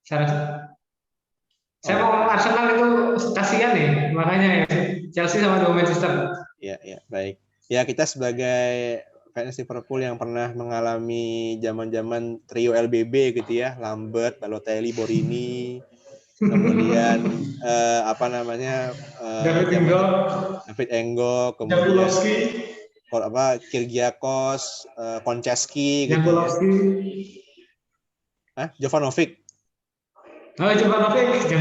Saya mau Arsenal itu kasihan nih, makanya ya Chelsea sama 2 Manchester. Ya, baik. Ya, kita sebagai fans Liverpool yang pernah mengalami zaman-zaman trio LBB gitu ya, Lambert, Balotelli, Borini, kemudian David Enggo, kemudian Kyrgiakos, Konchesky gitu ya. Jovanovic. Jovanovic.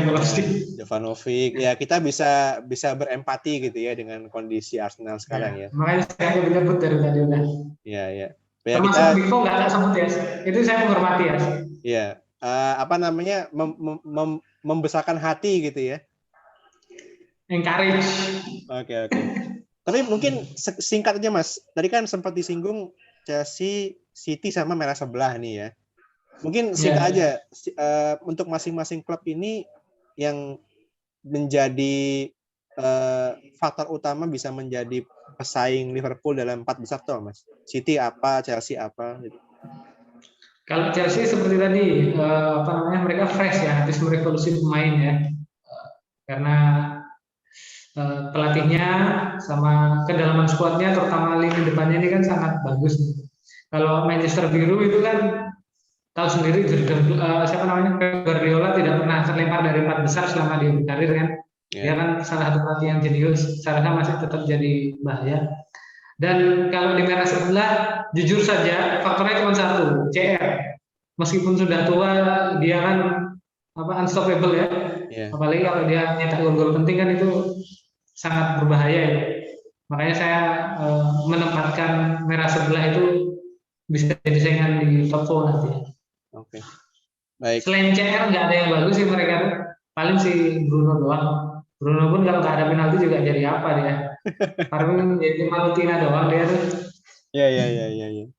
Ya, kita bisa berempati gitu ya dengan kondisi Arsenal sekarang ya. Makanya saya menyebut dari tadi udah. Iya. Termasuk Biko nggak ada sebut ya. Itu saya menghormati ya. Iya. Membesarkan hati gitu ya. Encourage. Oke. Tapi mungkin singkat aja Mas. Tadi kan sempat disinggung Chelsea, City sama merah sebelah nih ya. Mungkin singkat aja untuk masing-masing klub ini yang menjadi faktor utama bisa menjadi pesaing Liverpool dalam 4 besar tuh Mas. City apa, Chelsea apa gitu. Kalau Chelsea seperti tadi mereka fresh ya, habis merevolusi pemain ya. Karena pelatihnya sama kedalaman skuadnya terutama lini depannya ini kan sangat bagus. Kalau Manchester Biru itu kan tahu sendiri Guardiola tidak pernah terlempar dari 4 besar selama dia berkarir kan. Dia kan salah satu pelatih yang jenius, seharusnya masih tetap jadi bahaya. Dan kalau di merah sebelah, jujur saja faktornya cuma 1, CR. Meskipun sudah tua, dia kan unstoppable ya. Apalagi kalau dia nyetak gol-gol penting kan itu sangat berbahaya ya. Makanya saya menempatkan merah sebelah itu bisa jadi saingan di top 4 nanti. Oke. Baik. Selain CR nggak ada yang bagus sih mereka tuh. Paling si Bruno doang. Bruno pun kalau nggak ada penalti juga jadi apa dia. Paling jadi Malutina doang dia tuh. Ya.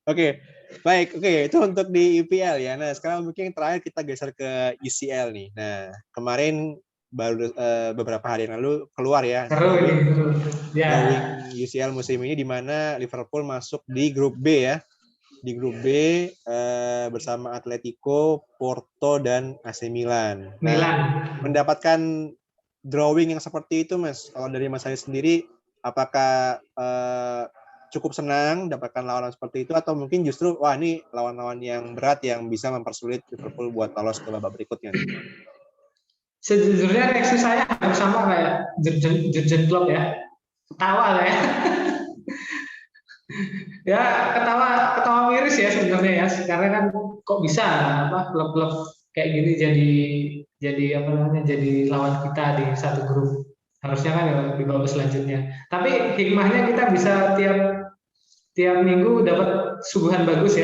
Oke. Baik, itu untuk di IPL ya. Nah, sekarang mungkin terakhir kita geser ke UCL nih. Nah, kemarin baru beberapa hari yang lalu keluar ya Seru ini, seru. Ya. drawing UCL musim ini di mana Liverpool masuk di grup B ya. Di grup B bersama Atletico, Porto, dan AC Milan. Nah, mendapatkan drawing yang seperti itu, Mas. Kalau dari Mas Haris sendiri, apakah cukup senang dapatkan lawan seperti itu, atau mungkin justru, wah ini lawan-lawan yang berat yang bisa mempersulit Liverpool buat lolos ke babak berikutnya nih? Sejujurnya reaksi saya hampir sama kayak Jurgen Klopp ya. Ketawa saya. Ya ketawa miris ya sebenarnya ya, karena kan kok bisa apa klub-klub kayak gini jadi apa namanya jadi lawan kita di satu grup, harusnya kan ya di babak selanjutnya. Tapi hikmahnya kita bisa tiap minggu dapat suguhan bagus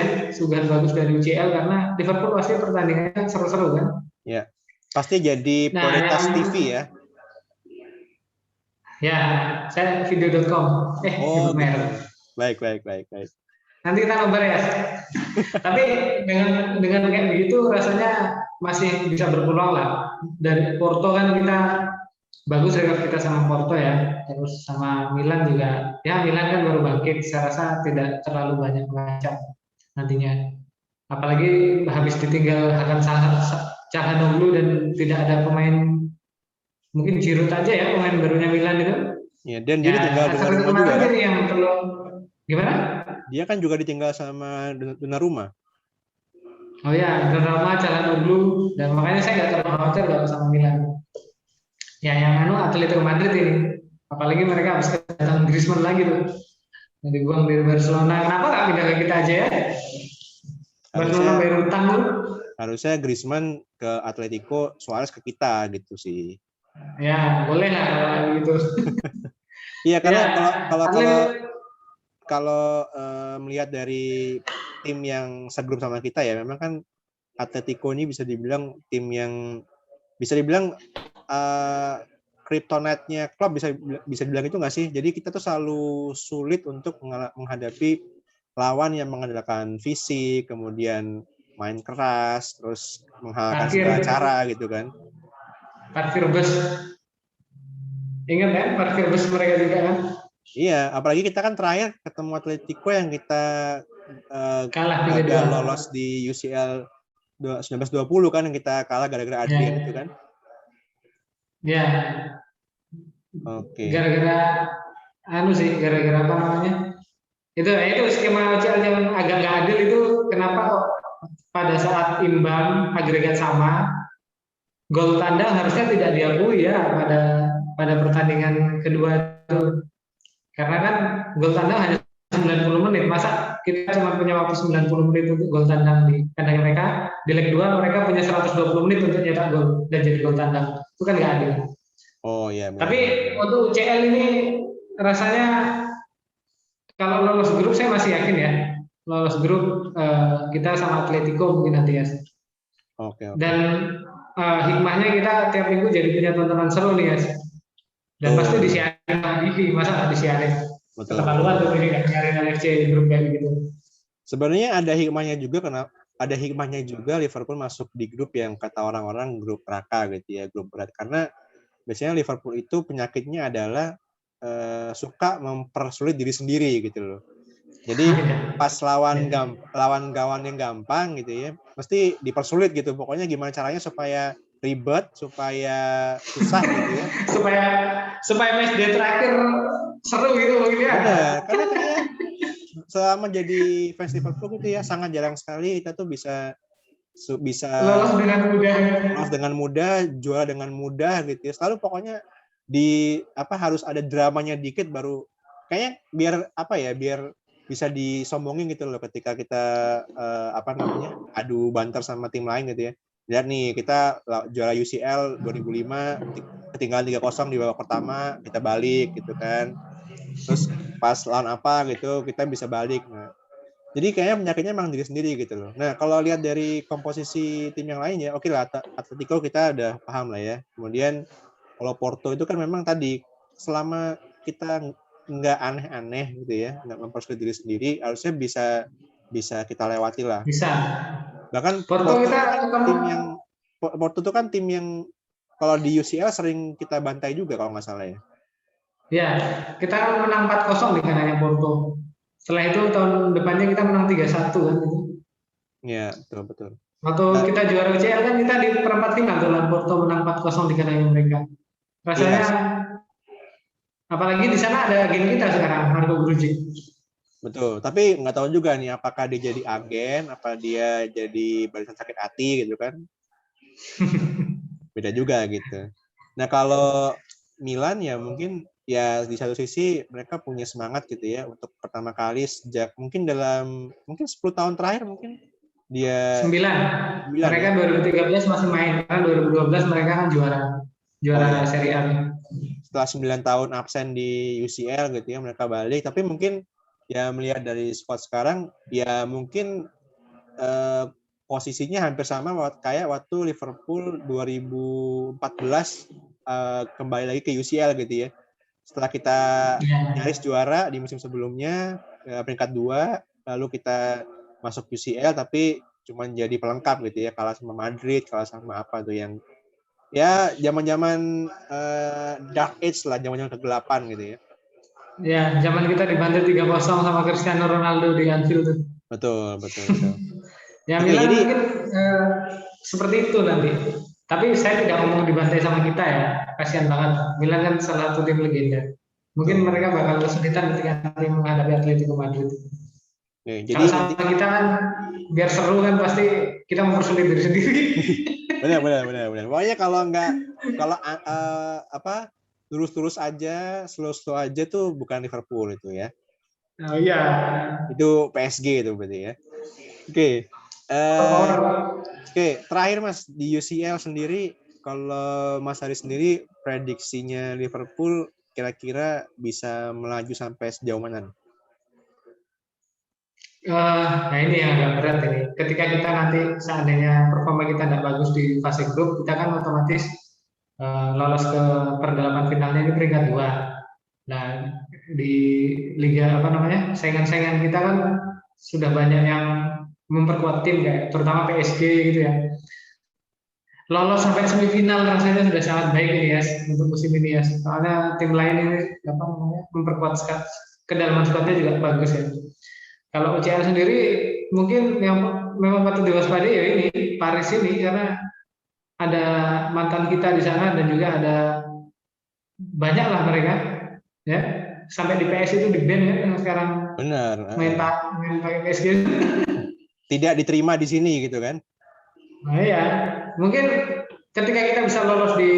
dari UCL, karena Liverpool pasti pertandingannya seru-seru kan. Ya, pasti jadi prioritas TV ya. Ya, saya video.com. Oh, gitu. Baik. Nanti kita nomor ya. Tapi dengan kayak begitu rasanya masih bisa berpeluang lah. Dari Porto kan kita bagus rekor kita sama Porto ya. Terus sama Milan juga. Ya Milan kan baru bangkit. Saya rasa tidak terlalu banyak mengancam nantinya. Apalagi habis ditinggal Hakan Calhanoglu dan tidak ada pemain, mungkin Giroud aja ya pemain barunya Milan itu. Ya, dan jadi tinggal Donnarumma juga kan? Yang perlu gimana? Dia kan juga ditinggal sama Donnarumma. Oh ya, Donnarumma, Calhanoglu, dan makanya saya nggak terlalu khawatir kalau sama Milan. Ya yang Atletico Madrid ini, apalagi mereka habis datang Griezmann lagi tuh, yang dibuang dari Barcelona. Kenapa nggak pindah ke kita aja ya? Barcelona bayar utang tuh. Harusnya Griezmann ke Atletico, Suarez ke kita gitu sih. Ya boleh lah kalau gitu. Iya karena kalau melihat dari tim yang segrup sama kita ya, memang kan Atletico ini bisa dibilang tim yang bisa dibilang kryptonite-nya klub, bisa dibilang itu nggak sih? Jadi kita tuh selalu sulit untuk menghadapi lawan yang mengandalkan fisik, kemudian main keras, terus menghalalkan segala cara gitu kan. Parkir bus. Ingat kan parkir bus mereka juga kan? Iya, apalagi kita kan terakhir ketemu Atletico yang kita kalah gagal lolos di UCL 1920 kan, yang kita kalah gara-gara Adrian itu kan. Ya. Oke. Gara-gara apa namanya? Itu skema UCL yang agak nggak adil itu. Kenapa kok pada saat imbang agregat sama, gol tandang harusnya tidak diakui ya pada pertandingan kedua itu. Karena kan gol tandang hanya 90 menit. Masa kita cuma punya waktu 90 menit untuk gol tandang di kandang mereka, di leg 2 mereka punya 120 menit untuk nyetak gol dan jadi gol tandang. Itu kan nggak adil. Oh iya. Tapi untuk UCL ini rasanya kalau lolos grup saya masih yakin ya. Lolos grup kita sama Atletico mungkin nanti ya. Oke. Dan hikmahnya kita tiap minggu jadi punya tontonan seru nih guys. Dan pasti disiarin di TV, masa nggak disiarin? Keterlaluan tuh ini nggak siarin NFC grup kayak gitu. Sebenarnya ada hikmahnya juga Liverpool masuk di grup yang kata orang-orang grup neraka gitu ya, grup berat, karena biasanya Liverpool itu penyakitnya adalah suka mempersulit diri sendiri gitu loh. Jadi pas lawan gawan yang gampang gitu ya, mesti dipersulit gitu. Pokoknya gimana caranya supaya ribet, supaya susah gitu ya. supaya match day terakhir seru gitu mungkin ya. Benar, karena kayaknya selama jadi fans Liverpool gitu ya, sangat jarang sekali kita tuh bisa lolos dengan mudah, juara dengan mudah gitu ya. Selalu pokoknya harus ada dramanya dikit baru kayaknya biar bisa disombongin gitu loh ketika kita adu banter sama tim lain gitu ya. Lihat nih, kita juara UCL 2005, ketinggalan 3-0 di babak pertama, kita balik gitu kan. Terus pas lawan apa gitu, kita bisa balik. Nah, jadi kayaknya penyakitnya emang diri sendiri gitu loh. Nah, kalau lihat dari komposisi tim yang lain ya, oke lah, Atletico kita udah paham lah ya. Kemudian kalau Porto itu kan memang tadi, selama kita nggak aneh-aneh gitu ya, nggak mempersulit diri sendiri, harusnya bisa kita lewati lah. Bisa. Bahkan Porto kita Porto itu kan tim yang kalau di UCL sering kita bantai juga kalau nggak salah ya. Ya, kita kan menang 4-0 di kandangnya Porto. Setelah itu tahun depannya kita menang 3-1 kan gitu. Iya, betul. Waktu kita juara UCL kan kita di perempat final tuh lawan Porto menang 4-0 di kandangnya mereka. Rasanya Yes. apalagi di sana ada agen kita sekarang, Marco Grujic. Betul, tapi nggak tahu juga nih apakah dia jadi agen, apa dia jadi barisan sakit hati gitu kan. Beda juga gitu. Nah, kalau Milan ya mungkin ya di satu sisi mereka punya semangat gitu ya untuk pertama kali sejak mungkin 10 tahun terakhir mungkin dia 9. Mereka ya. 2013 masih main, karena 2012 mereka kan juara ya. Serie A. Setelah 9 tahun absen di UCL gitu ya, mereka balik. Tapi mungkin ya melihat dari squad sekarang, ya mungkin posisinya hampir sama kayak waktu Liverpool 2014 kembali lagi ke UCL gitu ya. Setelah kita nyaris juara di musim sebelumnya, peringkat 2, lalu kita masuk UCL tapi cuma jadi pelengkap gitu ya, kalah sama Madrid, kalah sama apa tuh yang ya zaman-zaman dark age lah, zaman-zaman kegelapan gitu ya. Ya, zaman kita dibantai 3-0 sama Cristiano Ronaldo di Anfield. Betul. Ya, Oke, Milan jadi mungkin seperti itu nanti. Tapi saya tidak ngomong dibantai sama kita ya. Kasihan banget. Milan kan salah satu tim legenda. Mungkin mereka bakal kesulitan ketika nanti menghadapi Atletico Madrid. jadi kalau sama kita kan biar seru kan pasti kita mempersulit diri sendiri. benar. Pokoknya kalau lurus aja, slow aja tuh bukan Liverpool itu ya. Oh iya. Itu PSG itu berarti ya. Oke, terakhir Mas di UCL sendiri, kalau Mas Hari sendiri prediksinya Liverpool kira-kira bisa melaju sampai sejauh mana? Nah ini yang agak berat ini. Ketika kita nanti seandainya performa kita tidak bagus di fase grup, kita kan otomatis lolos ke perdelapan finalnya ini peringkat 2. Nah di liga saingan-saingan kita kan sudah banyak yang memperkuat tim kayak terutama PSG gitu ya. Lolos sampai semifinal rasanya sudah sangat baik ini ya untuk musim ini ya. Soalnya tim lain ini memperkuat kedalaman squadnya juga bagus ya. Kalau UCL sendiri mungkin yang memang patut diwaspadai ya ini Paris ini karena ada mantan kita di sana dan juga ada banyak lah mereka ya sampai di PS itu di band ya yang sekarang main pakai PSG tidak diterima di sini gitu kan. Nah ya mungkin ketika kita bisa lolos di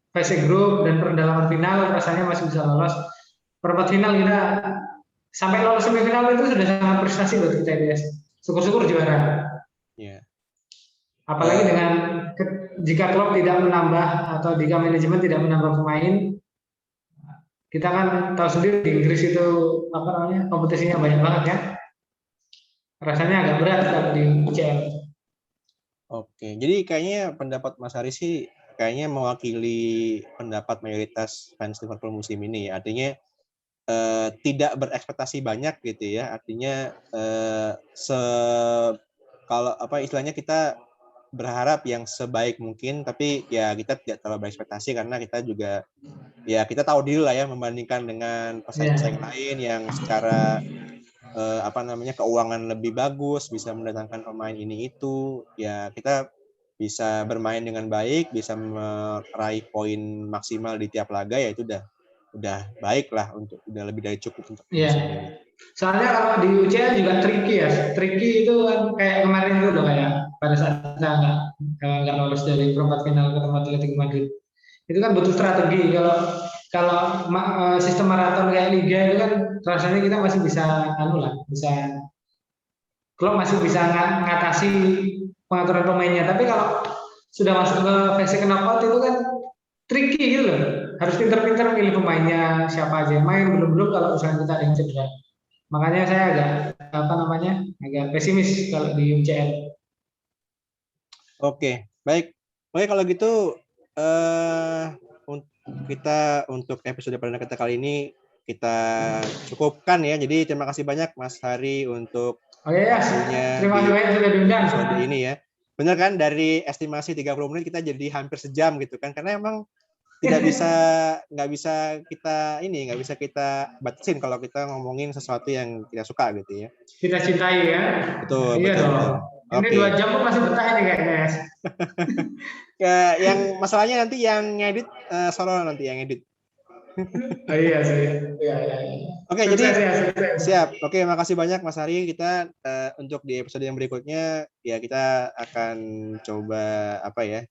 fase grup dan perdalaman final rasanya masih bisa lolos perempat final kita sampai lolos semifinal itu sudah sangat prestasi buat kita ya. Syukur-syukur juara. Yeah. Apalagi dengan jika klub tidak menambah atau jika manajemen tidak menambah pemain, kita kan tahu sendiri di Inggris itu kompetisinya banyak banget ya. Rasanya agak berat kalau di UCL. Oke, jadi kayaknya pendapat Mas Haris sih kayaknya mewakili pendapat mayoritas fans Liverpool musim ini. Artinya tidak berekspektasi banyak gitu ya. Artinya kalau istilahnya kita berharap yang sebaik mungkin, tapi ya kita tidak terlalu berekspektasi karena kita juga ya kita tahu diri lah ya membandingkan dengan pesaing-pesaing lain yang secara keuangan lebih bagus, bisa mendatangkan pemain ini itu, ya kita bisa bermain dengan baik, bisa meraih poin maksimal di tiap laga, ya itu udah baik lah, udah lebih dari cukup untuk musim ini. Soalnya kalau di UCL juga tricky ya, tricky itu kan kayak kemarin itu loh kayak pada saat kita nggak lolos dari perempat final ketemu Atletico Madrid, itu kan butuh strategi. Kalau sistem maraton kayak liga itu kan rasanya kita masih bisa klub masih bisa ngatasi pengaturan pemainnya. Tapi kalau sudah masuk ke fase knockout itu kan tricky gitu loh. Harus pinter-pinter milih pemainnya, siapa aja yang main, belum-belum kalau misalnya kita ada yang cedera. Makanya saya agak pesimis kalau di UCL. Oke, baik. Oke, kalau gitu kita untuk episode perdana kita kali ini kita cukupkan ya. Jadi terima kasih banyak Mas Hari untuk waktunya terima kasih banyak sudah diundang. Episode ini ya. Benar kan, dari estimasi 30 menit kita jadi hampir sejam gitu kan, karena emang nggak bisa kita batasin kalau kita ngomongin sesuatu yang kita suka gitu ya. Kita cintai ya. Betul, Iya betul, dong. betul. Ini 2 jam pun masih betah ini kayaknya. Yang masalahnya nanti yang ngedit Solo nanti yang edit. Iya sih. Iya. Oke, jadi siap. Oke, makasih banyak Mas Hari. Kita untuk di episode yang berikutnya ya kita akan coba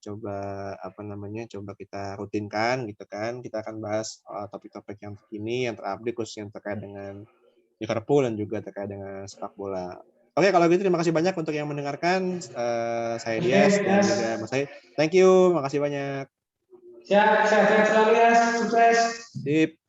coba kita rutinkan gitu kan. Kita akan bahas topik-topik yang terkini, yang terupdate, khusus yang terkait dengan Liverpool dan juga terkait dengan sepak bola. Oke, kalau gitu terima kasih banyak untuk yang mendengarkan. Saya Dias dan juga Mas Hari. Thank you, makasih banyak. Siap, sehat selalu ya, sukses. Sip.